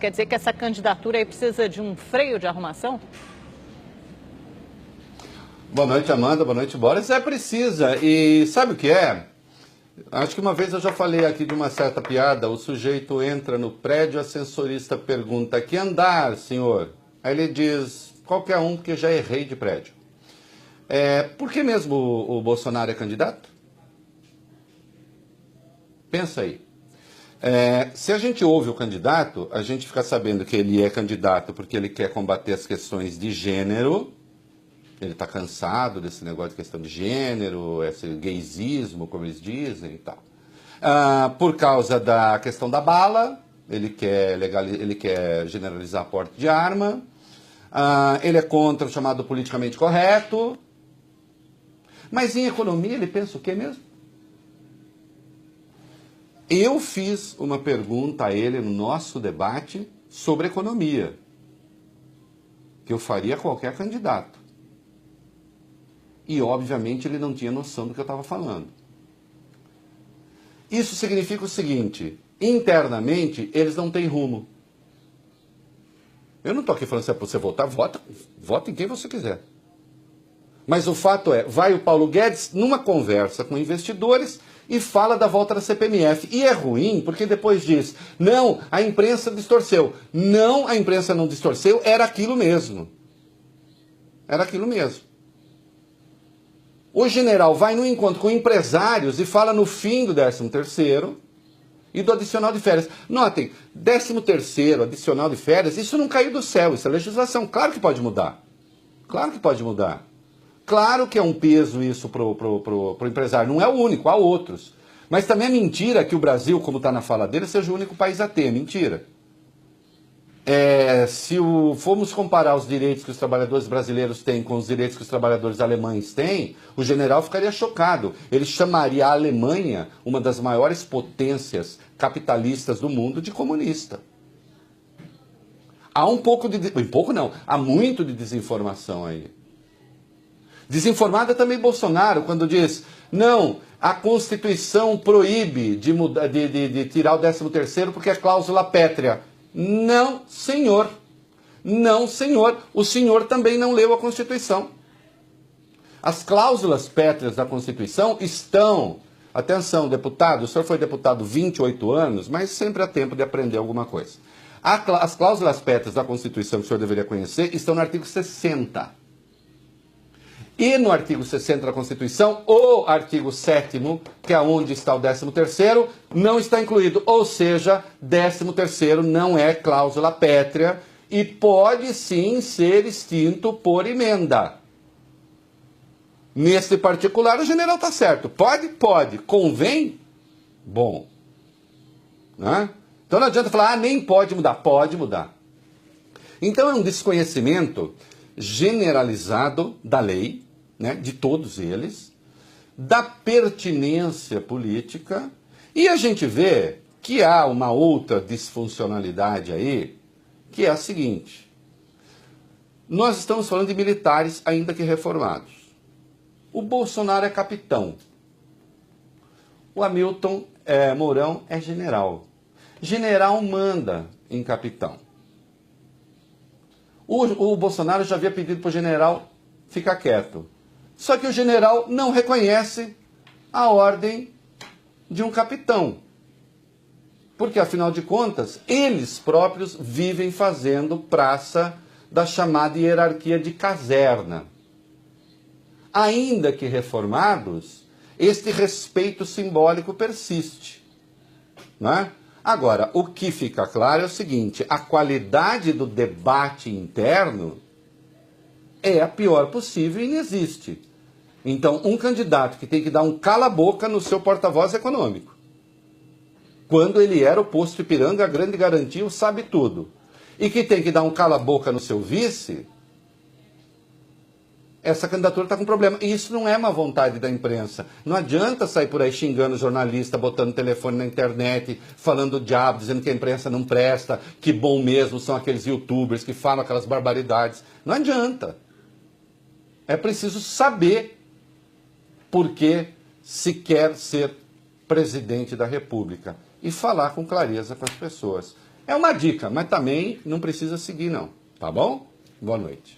quer dizer que essa candidatura aí precisa de um freio de arrumação? Boa noite, Amanda. Boa noite, Boris. Precisa. E sabe o que é? Acho que uma vez eu já falei aqui de uma certa piada. O sujeito entra no prédio, o ascensorista pergunta: que andar, senhor? Aí ele diz: qualquer um, porque já errei de prédio. Por que mesmo o Bolsonaro é candidato? Pensa aí. Se a gente ouve o candidato, a gente fica sabendo que ele é candidato porque ele quer combater as questões de gênero. Ele está cansado desse negócio de questão de gênero, esse gaysismo, como eles dizem e tal. Por causa da questão da bala, ele quer generalizar a porte de arma. Ele é contra o chamado politicamente correto. Mas em economia ele pensa o quê mesmo? Eu fiz uma pergunta a ele no nosso debate sobre economia, que eu faria a qualquer candidato. E, obviamente, ele não tinha noção do que eu estava falando. Isso significa o seguinte: internamente, eles não têm rumo. Eu não estou aqui falando se é para você votar, vota em quem você quiser. Mas o fato é, vai o Paulo Guedes numa conversa com investidores e fala da volta da CPMF. E é ruim porque depois diz: não, a imprensa distorceu. Não, a imprensa não distorceu, era aquilo mesmo. Era aquilo mesmo. O general vai no encontro com empresários e fala no fim do 13º e do adicional de férias. Notem, 13º, adicional de férias, isso não caiu do céu, isso é legislação. Claro que pode mudar. Claro que pode mudar. Claro que é um peso isso pro empresário. Não é o único, há outros. Mas também é mentira que o Brasil, como está na fala dele, seja o único país a ter. Mentira. Se formos comparar os direitos que os trabalhadores brasileiros têm com os direitos que os trabalhadores alemães têm, o general ficaria chocado. Ele chamaria a Alemanha, uma das maiores potências capitalistas do mundo, de comunista. Há há muito de desinformação aí. Desinformada também Bolsonaro, quando diz: não, a Constituição proíbe de tirar o 13º porque é cláusula pétrea. Não, senhor. Não, senhor. O senhor também não leu a Constituição. As cláusulas pétreas da Constituição estão... Atenção, deputado, o senhor foi deputado 28 anos, mas sempre há tempo de aprender alguma coisa. As cláusulas pétreas da Constituição que o senhor deveria conhecer estão no artigo 60. E no artigo 60 da Constituição, o artigo 7º, que é onde está o 13º, não está incluído. Ou seja, 13º não é cláusula pétrea e pode sim ser extinto por emenda. Nesse particular, o general está certo. Pode? Pode. Convém? Bom. Né? Então não adianta falar: nem pode mudar. Pode mudar. Então é um desconhecimento generalizado da lei, né, de todos eles, da pertinência política, e a gente vê que há uma outra disfuncionalidade aí, que é a seguinte: nós estamos falando de militares ainda que reformados. O Bolsonaro é capitão. O Hamilton Mourão é general. General manda em capitão. O Bolsonaro já havia pedido para o general ficar quieto. Só que o general não reconhece a ordem de um capitão. Porque, afinal de contas, eles próprios vivem fazendo praça da chamada hierarquia de caserna. Ainda que reformados, este respeito simbólico persiste. Né? Agora, o que fica claro é o seguinte: a qualidade do debate interno é a pior possível e inexiste. Então, um candidato que tem que dar um cala-boca no seu porta-voz econômico, quando ele era o posto Ipiranga, a grande garantia, o sabe tudo, e que tem que dar um cala-boca no seu vice, essa candidatura está com problema. E isso não é uma vontade da imprensa. Não adianta sair por aí xingando jornalista, botando telefone na internet, falando o diabo, dizendo que a imprensa não presta, que bom mesmo são aqueles youtubers que falam aquelas barbaridades. Não adianta. É preciso saber por que se quer ser presidente da República e falar com clareza com as pessoas. É uma dica, mas também não precisa seguir não, tá bom? Boa noite.